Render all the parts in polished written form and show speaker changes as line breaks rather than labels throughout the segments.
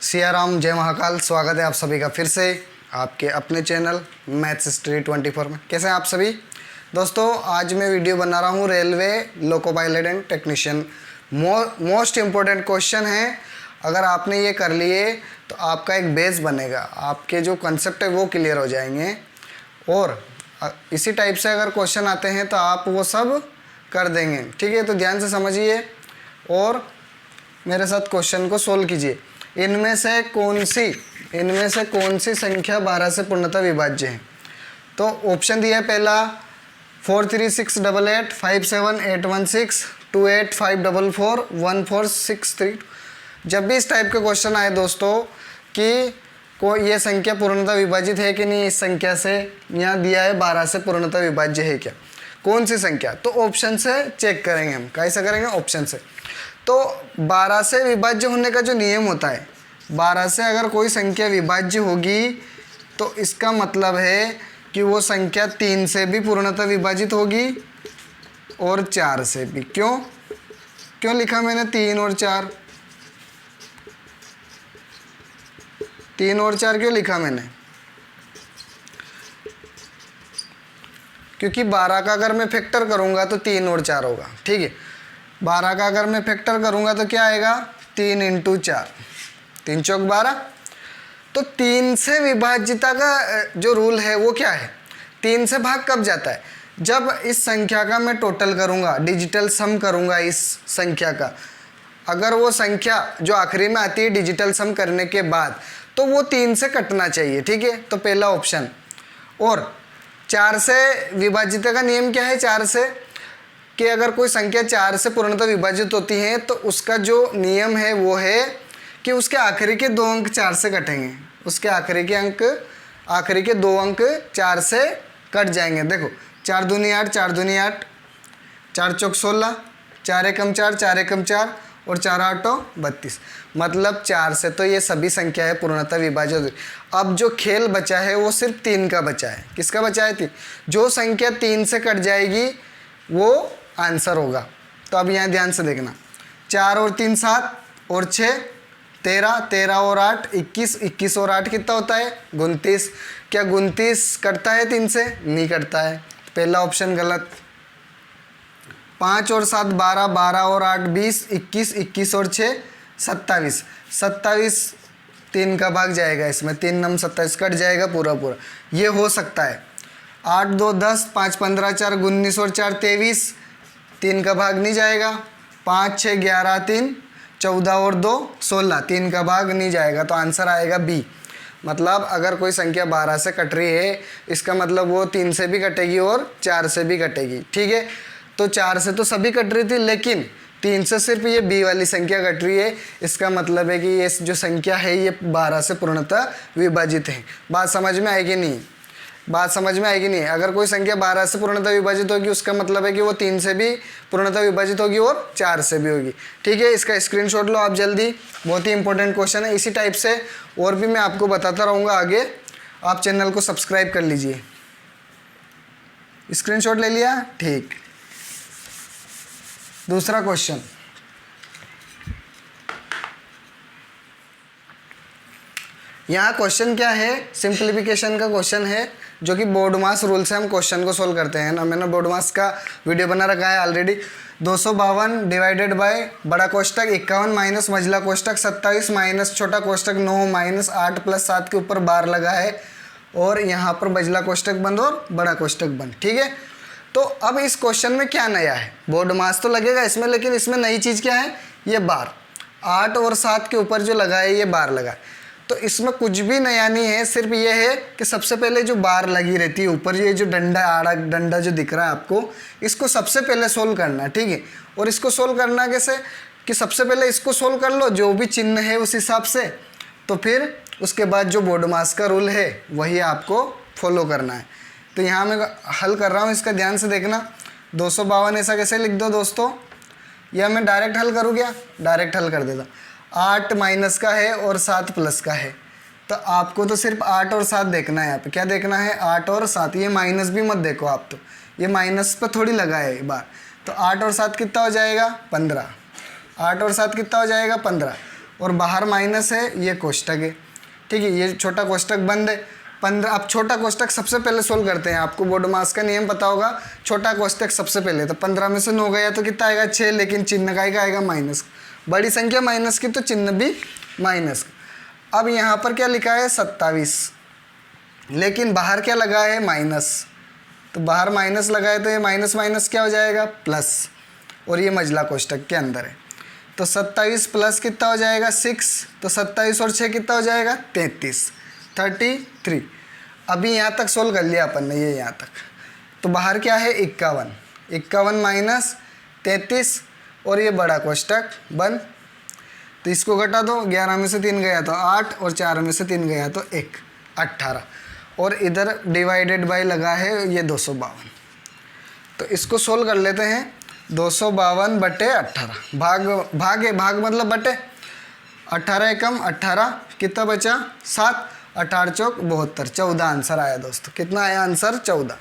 सिया राम, जय महाकाल। स्वागत है आप सभी का फिर से आपके अपने चैनल मैथ्स हिस्ट्री 24 में। कैसे हैं आप सभी दोस्तों? आज मैं वीडियो बना रहा हूँ railway loco pilot and technician. Most important question है। अगर आपने ये कर लिए तो आपका एक बेस बनेगा, आपके जो कंसेप्ट है वो क्लियर हो जाएंगे। और इसी टाइप से अगर क्वेश्चन आते हैं तो आप वो सब कर देंगे। ठीक है, तो ध्यान से समझिए और मेरे साथ क्वेश्चन को सोल्व कीजिए। इनमें से कौन सी संख्या 12 से पूर्णतः विभाज्य है? तो ऑप्शन दिया है पहला 43688 57816 28544 14632। जब भी इस टाइप के क्वेश्चन आए दोस्तों कि ये संख्या पूर्णतः विभाजित है कि नहीं, इस संख्या से यहाँ दिया है 12 से पूर्णतः विभाज्य है क्या, कौन सी संख्या, तो ऑप्शन से चेक करेंगे हम। कैसे करेंगे? ऑप्शन से। तो 12 से विभाज्य होने का जो नियम होता है, 12 से अगर कोई संख्या विभाज्य होगी तो इसका मतलब है कि वो संख्या 3 से भी पूर्णतः विभाजित होगी और 4 से भी। क्यों लिखा मैंने 3 और 4? 3 और 4 क्यों लिखा मैंने? क्योंकि 12 का अगर मैं फैक्टर करूंगा तो 3 और 4 होगा। ठीक है, 12 का अगर मैं फैक्टर करूंगा तो क्या आएगा? 3 × 4, 3 चौक 12। तो 3 से विभाज्यता का जो रूल है वो क्या है? 3 से भाग कब जाता है? जब इस संख्या का मैं टोटल करूंगा, डिजिटल सम करूंगा इस संख्या का। अगर वो संख्या जो आखिरी में आती है डिजिटल सम करने के बाद, तो वो 3 से कटना चाहिए। ठीक है, तो पहला ऑप्शन। और 4 से विभाज्यता का नियम क्या है? 4 से कि अगर कोई संख्या 4 से पूर्णतः विभाजित होती है तो उसका जो नियम है वो है कि उसके आखिरी के 2 अंक 4 से कटेंगे। उसके आखिरी के 2 अंक 4 से कट जाएंगे। देखो 4 दूनी 8, 4 दूनी 8, 4 चौक 16, 4 एकम 4, 4 एकम 4 और 4 आठों 32। मतलब 4 से तो ये सभी संख्या है पूर्णतः विभाजित। अब जो खेल बचा है वो सिर्फ 3 का बचा है। किसका बचा है? 3। जो संख्या 3 से कट जाएगी वो आंसर होगा। तो अब यहाँ ध्यान से देखना, 4 और 3 7 और 6 13, 13 और 8 21, 21 और 8 कितना होता है? 29। क्या 29 कटता है 3 से? नहीं कटता है। पहला ऑप्शन गलत। 5 और 7 12, 12 और 8 20, 21, 21 और 6 27, 27 3 का भाग जाएगा इसमें, 3 नम 27 कट जाएगा पूरा। ये हो सकता है। 8 2 10, 5 15 4 19 और 4 23, 3 का भाग नहीं जाएगा। 5 6 11 3 14 और 2 16, 3 का भाग नहीं जाएगा। तो आंसर आएगा बी। मतलब अगर कोई संख्या 12 से कट रही है इसका मतलब वो 3 से भी कटेगी और 4 से भी कटेगी। ठीक है, तो 4 से तो सभी कट रही थी, लेकिन 3 से सिर्फ ये बी वाली संख्या कट रही है। इसका मतलब है कि ये जो संख्या है ये 12 से पूर्णतः विभाजित है। बात समझ में आएगी नहीं? बात समझ में आएगी नहीं? अगर कोई संख्या 12 से पूर्णतः विभाजित होगी उसका मतलब है कि वो 3 से भी पूर्णतः विभाजित होगी और 4 से भी होगी। ठीक है, इसका स्क्रीनशॉट लो आप जल्दी। बहुत ही इंपॉर्टेंट क्वेश्चन है। इसी टाइप से और भी मैं आपको बताता रहूँगा आगे। आप चैनल को सब्सक्राइब कर लीजिए। स्क्रीनशॉट ले लिया? ठीक। दूसरा क्वेश्चन, यहाँ क्वेश्चन क्या है? सिंप्लीफिकेशन का क्वेश्चन है, जो कि बोर्ड मास रूल से हम क्वेश्चन को सोल्व करते हैं ना। मैंने बोर्ड मास का वीडियो बना रखा है ऑलरेडी। 252 डिवाइडेड बाय बड़ा कोष्टक 51 माइनस मझला कोष्टक 27 माइनस छोटा कोष्टक 9 माइनस 8 प्लस 7 के ऊपर बार लगा है और यहाँ पर मझला कोष्टक बंद और बड़ा कोष्टक बंद। ठीक है, तो अब इस क्वेश्चन में क्या नया है? बोर्ड मास तो लगेगा इसमें, लेकिन इसमें नई चीज़ क्या है? ये बार 8 और 7 के ऊपर जो लगा है ये बार लगा है। तो इसमें कुछ भी नया नहीं है, सिर्फ ये है कि सबसे पहले जो बार लगी रहती है ऊपर, ये जो डंडा आड़ा डंडा जो दिख रहा है आपको, इसको सबसे पहले सोल्व करना है। ठीक है, और इसको सोल्व करना कैसे? कि सबसे पहले इसको सोल्व कर लो जो भी चिन्ह है उस हिसाब से, तो फिर उसके बाद जो बोर्ड मास का रूल है वही आपको फॉलो करना है। तो यहाँ मैं हल कर रहा हूँ, इसका ध्यान से देखना। 252 ऐसा कैसे लिख दो दोस्तों, या मैं डायरेक्ट हल करूँ क्या? डायरेक्ट हल कर देता। 8 माइनस का है और 7 प्लस का है, तो आपको तो सिर्फ 8 और 7 देखना है। यहाँ पे क्या देखना है? 8 और 7। ये माइनस भी मत देखो आप, तो ये माइनस पर थोड़ी लगा है एक बार। तो 8 और 7 कितना हो जाएगा? 15। 8 और 7 कितना हो जाएगा? 15। और बाहर माइनस है, ये कोष्टक है, ठीक है। ये छोटा कोष्टक बंद है। 15, अब छोटा कोष्टक सबसे पहले सोल्व करते हैं। आपको बोर्ड मास का नियम पता होगा, छोटा कोष्टक सबसे पहले। तो 15 में से 9 गया तो कितना आएगा 6, लेकिन चिन्ह का आएगा माइनस। बड़ी संख्या माइनस की तो चिन्ह भी माइनस। अब यहाँ पर क्या लिखा है 27, लेकिन बाहर क्या लगा है माइनस, तो बाहर माइनस लगा है तो ये माइनस माइनस क्या हो जाएगा प्लस, और ये मझला कोष्टक के अंदर है। तो 27 प्लस कितना हो जाएगा 6, तो 27 और 6 कितना हो जाएगा 33। अभी यहाँ तक सोल्व कर लिया अपन ने, ये यहाँ तक। तो बाहर क्या है 51 माइनस 33, और ये बड़ा कोष्टक बंद। तो इसको घटा दो, 11 में से 3 गया तो 8, और 4 में से 3 गया तो 1, 18। और इधर डिवाइडेड बाय लगा है ये 252। तो इसको सोल्व कर लेते हैं। 252 बटे 18, भाग है, भाग मतलब बटे। 18 एकम 18, कितना बचा 7, 18 चौक 72, 14 आंसर आया दोस्तों। कितना आया आंसर 14।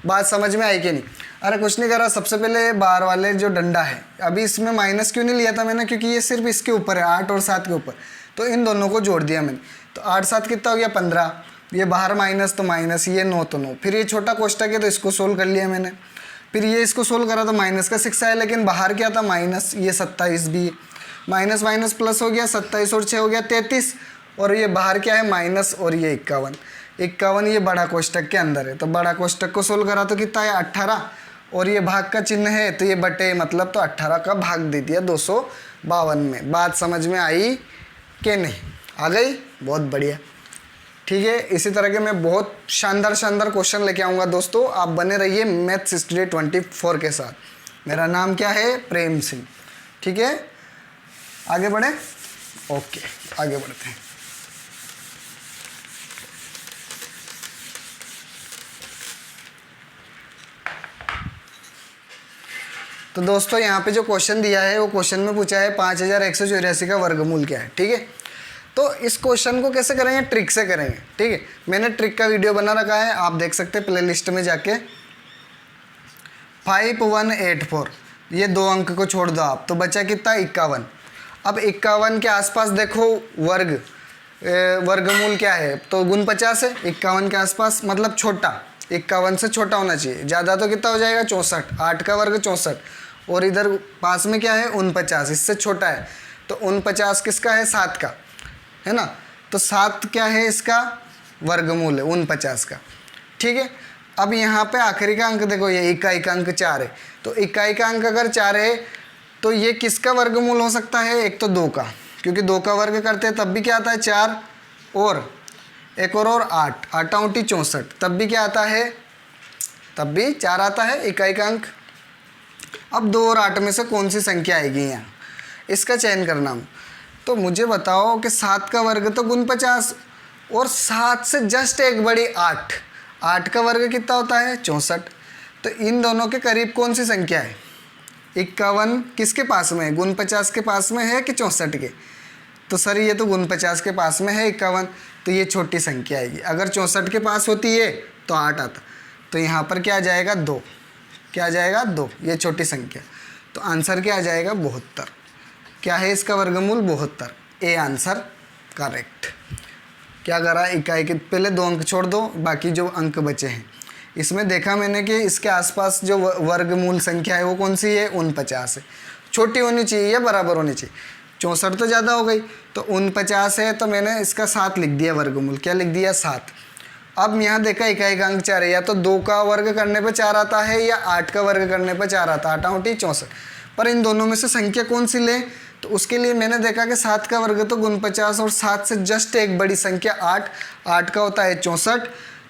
बात समझ में आई कि नहीं? अरे कुछ नहीं करा, सबसे पहले बाहर वाले जो डंडा है, अभी इसमें माइनस क्यों नहीं लिया था मैंने, क्योंकि ये सिर्फ इसके ऊपर है, 8 और 7 के ऊपर, तो इन दोनों को जोड़ दिया मैंने। तो 8 7 कितना हो गया 15, ये बाहर माइनस तो माइनस, ये 9 तो 9। फिर ये छोटा कोष्टक है तो इसको सोल्व कर लिया मैंने। फिर ये इसको सोल्व करा तो माइनस का 6 आया, लेकिन बाहर क्या था माइनस, ये 27 भी, माइनस माइनस प्लस हो गया, 27 और 6 हो गया 33, और ये बाहर क्या है माइनस, और ये 51, ये बड़ा कोष्टक के अंदर है। तो बड़ा कोष्टक को सोल्व करा तो कितना है 18, और ये भाग का चिन्ह है तो ये बटे, मतलब तो 18 का भाग दे दिया 252 में। बात समझ में आई कि नहीं? आ गई? बहुत बढ़िया, ठीक है। इसी तरह के मैं बहुत शानदार क्वेश्चन लेके आऊँगा दोस्तों। आप बने रहिए मैथ्स स्टडी 24 के साथ। मेरा नाम क्या है? प्रेम सिंह, ठीक है। आगे बढ़े? ओके, आगे बढ़ते हैं। तो दोस्तों यहाँ पे जो क्वेश्चन दिया है वो क्वेश्चन में पूछा है 5184 का वर्गमूल क्या है, ठीक है। तो इस क्वेश्चन को कैसे करेंगे? ट्रिक से करेंगे, ठीक है। मैंने ट्रिक का वीडियो बना रखा है, आप देख सकते हैं प्लेलिस्ट में जाके। 5184, ये 2 अंक को छोड़ दो आप, तो बचा कितना 51। अब 51 के आसपास देखो वर्गमूल क्या है, तो गुण 50 है। 51 के आसपास मतलब छोटा, 51 से छोटा होना चाहिए। ज़्यादा तो कितना हो जाएगा 64, 8 का वर्ग 64, और इधर पास में क्या है 49, इससे छोटा है। तो 49 किसका है? 7 का है ना। तो 7 क्या है? इसका वर्गमूल है 49 का, ठीक है। अब यहाँ पे आखिरी का अंक देखो, ये इकाई का अंक 4 है। तो इकाई का अंक अगर 4 है तो ये किसका वर्गमूल हो सकता है? एक तो 2 का, क्योंकि 2 का वर्ग करते हैं तब भी क्या आता है 4, और एक और 8, 8 × 64, तब भी क्या आता है? तब भी 4 आता है इकाई का अंक। अब 2 और 8 में से कौन सी संख्या आएगी यहाँ, इसका चयन करना। तो मुझे बताओ कि 7 का वर्ग तो गुण 50, और 7 से जस्ट एक बड़ी 8, 8 का वर्ग कितना होता है 64। तो इन दोनों के करीब कौन सी संख्या है? 51 किसके पास में है? गुण 50 के पास में है कि 64 के? तो सर ये तो गुण 50 के पास में है 51, तो ये छोटी संख्या आएगी। अगर 64 के पास होती है तो 8 आता, तो यहाँ पर क्या आ जाएगा 2, क्या आ जाएगा 2, ये छोटी संख्या। तो आंसर क्या आ जाएगा 72। क्या है इसका वर्गमूल? 72। A answer correct. क्या करा? इकाई के पहले 2 अंक छोड़ दो, बाकी जो अंक बचे हैं इसमें देखा मैंने कि इसके आसपास जो वर्गमूल संख्या है वो कौन सी है? 49 है। छोटी होनी चाहिए या बराबर होनी चाहिए? 64 तो ज़्यादा हो गई, तो 49 है, तो मैंने इसका 7 लिख दिया वर्गमूल। क्या लिख दिया? 7। अब यहाँ देखा इकाई का अंक 4 है, या तो 2 का वर्ग करने पे 4 आता है या 8 का वर्ग करने पे 4 आता है, 8 × 64। पर इन दोनों में से संख्या कौन सी ले? तो उसके लिए मैंने देखा कि 7 का वर्ग तो गुण 50, और 7 से जस्ट एक बड़ी संख्या 8, 8 का होता है 64।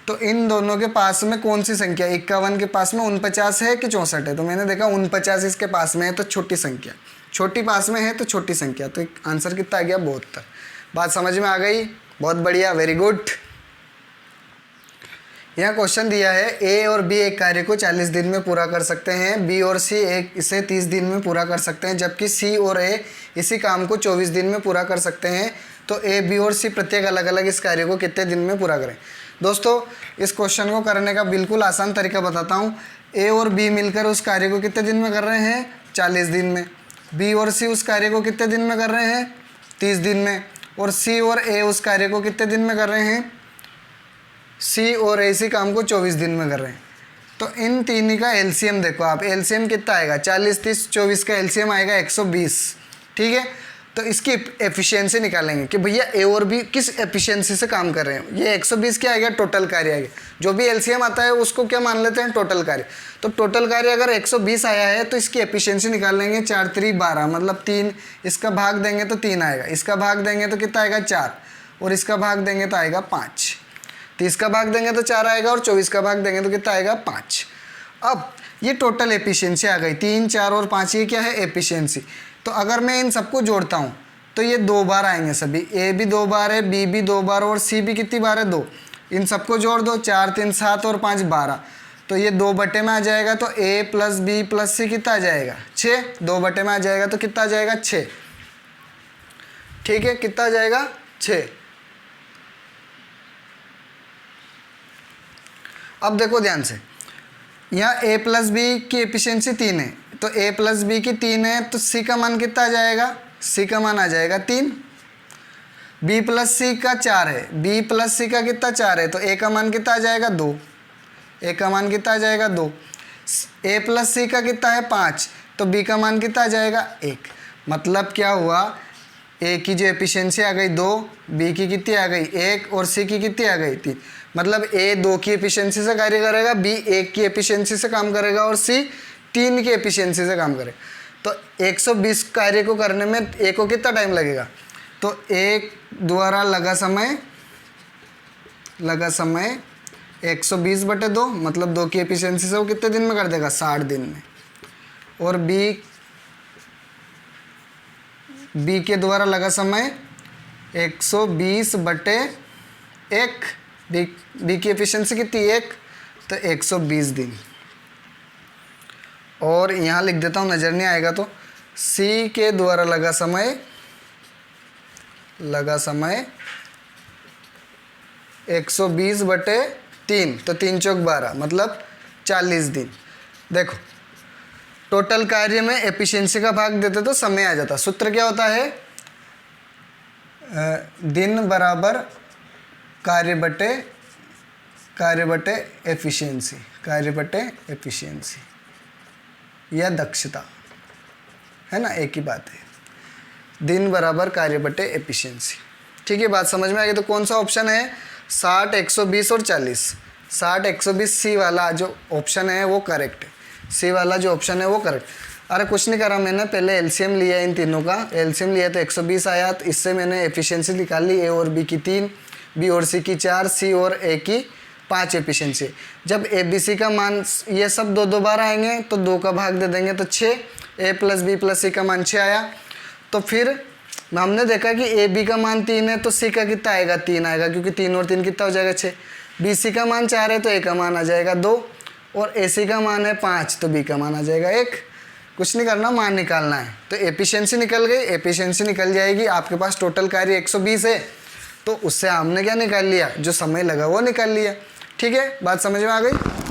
तो इन दोनों के पास में कौन सी संख्या? 51 के पास में 49 है कि 64 है? तो मैंने देखा 49 इसके पास में है, तो छोटी संख्या, छोटी पास में है तो छोटी संख्या। तो आंसर कितना आ गया? 72। बात समझ में आ गई? बहुत बढ़िया, वेरी गुड। यहाँ क्वेश्चन दिया है ए और बी एक कार्य को 40 दिन में पूरा कर सकते हैं, बी और सी इसे 30 दिन में पूरा कर सकते हैं, जबकि सी और ए इसी काम को 24 दिन में पूरा कर सकते हैं। तो ए, बी और सी प्रत्येक अलग अलग इस कार्य को कितने दिन में पूरा करें? दोस्तों इस क्वेश्चन को करने का बिल्कुल आसान तरीका बताता हूँ। ए और बी मिलकर उस कार्य को कितने दिन में कर रहे हैं? 40 दिन में। बी और सी उस कार्य को कितने दिन में कर रहे हैं? 30 दिन में, और सी और ए उस कार्य को कितने दिन में कर रहे हैं, सी और ए इसी काम को 24 दिन में कर रहे हैं। तो इन तीन का एलसीएम देखो आप, एलसीएम कितना आएगा, 40 30 24 का एलसीएम आएगा 120, ठीक है। तो इसकी एफिशिएंसी निकालेंगे कि भैया ए और बी किस एफिशिएंसी से काम कर रहे हैं। ये 120 क्या आ गया, टोटल कार्य आ गया, जो भी एलसीएम आता है उसको क्या मान लेते हैं, टोटल कार्य। तो टोटल कार्य अगर 120 आया है तो इसकी एफिशिएंसी निकाल लेंगे, 4 3 12, मतलब 3, इसका भाग देंगे तो 3 आएगा, इसका भाग देंगे तो कितना आएगा 4, और इसका भाग देंगे तो आएगा 5। 30 का भाग देंगे तो 4 आएगा, और 24 का भाग देंगे तो कितना आएगा 5। अब ये टोटल एफिशिएंसी आ गई, 3 4 और 5, ये क्या है एफिशिएंसी। तो अगर मैं इन सबको जोड़ता हूँ तो ये 2 बार आएंगे सभी, ए भी 2 बार है, बी भी 2 बार, और सी भी कितनी बार है 2। इन सबको जोड़ दो, 4 3 7 और 5 12, तो ये 2 बटे में आ जाएगा, तो ए प्लस बी प्लस सी कितना आ जाएगा 6, 2 बटे में आ जाएगा तो कितना आ जाएगा 6, ठीक है, कितना आ जाएगा 6। अब देखो ध्यान से, यहाँ a प्लस बी की एफिशिएंसी 3 है, तो a प्लस बी की 3 है, तो c का मान कितना आ जाएगा, c का मान आ जाएगा 3। b प्लस सी का 4 है, b प्लस सी का कितना 4 है, तो a का मान कितना आ जाएगा 2, a का मान कितना आ जाएगा 2। a प्लस सी का कितना है 5, तो b का मान कितना आ जाएगा 1। मतलब क्या हुआ, a की जो एफिशिएंसी आ गई 2, b की कितनी आ गई 1, और c की कितनी आ गई 3। मतलब a 2 की एफिशिएंसी से कार्य करेगा, b 1 की एफिशिएंसी से काम करेगा, और c 3 की एफिशिएंसी से काम करेगा। तो 120 कार्य को करने में a को कितना टाइम लगेगा, तो a द्वारा लगा समय 120 बटे 2, मतलब 2 की एफिशिएंसी से वो कितने दिन में कर देगा, 60 दिन में। और b के द्वारा लगा समय 120 बटे 1, बी की एफिशिएंसी कितनी 1, तो 120 दिन। और यहाँ लिख देता हूँ, नज़र नहीं आएगा तो, सी के द्वारा लगा समय 120 बटे 3, तो 3 चौक 12, मतलब 40 दिन। देखो टोटल कार्य में एफिशिएंसी का भाग देते तो समय आ जाता। सूत्र क्या होता है, दिन बराबर कार्य बटे एफिशिएंसी या दक्षता, है ना, एक ही बात है, दिन बराबर कार्य बटे एफिशिएंसी। ठीक है, बात समझ में आ गई। तो कौन सा ऑप्शन है, 60 120 और 40। 60 120 सी वाला जो ऑप्शन है वो करेक्ट है, सी वाला जो ऑप्शन है वो करेक्ट। अरे कुछ नहीं करा मैंने, पहले एलसीएम लिया इन तीनों का, एलसीएम लिया तो 120 आया, तो इससे मैंने एफिशिएंसी निकाल ली, ए और बी की 3, बी और सी की 4, सी और ए की 5 एफिशिएंसी। जब ए बी सी का मान ये सब 2 2 बार आएंगे तो 2 का भाग दे देंगे तो 6, ए प्लस बी प्लस सी का मान 6 आया। तो फिर हमने देखा कि ए बी का मान 3 है तो सी का कितना आएगा, 3 आएगा, क्योंकि 3 और 3 कितना हो जाएगा 6। बी सी का मान 4 है तो ए का मान आ जाएगा 2, और ए सी का मान है 5 तो बी का मान आ जाएगा 1। कुछ नहीं करना, मान निकालना है। तो एफिशिएंसी निकल गई, एफिशिएंसी निकल जाएगी। आपके पास टोटल कार्य 120 है, तो उससे हमने क्या निकाल लिया, जो समय लगा वो निकाल लिया। ठीक है, बात समझ में आ गई।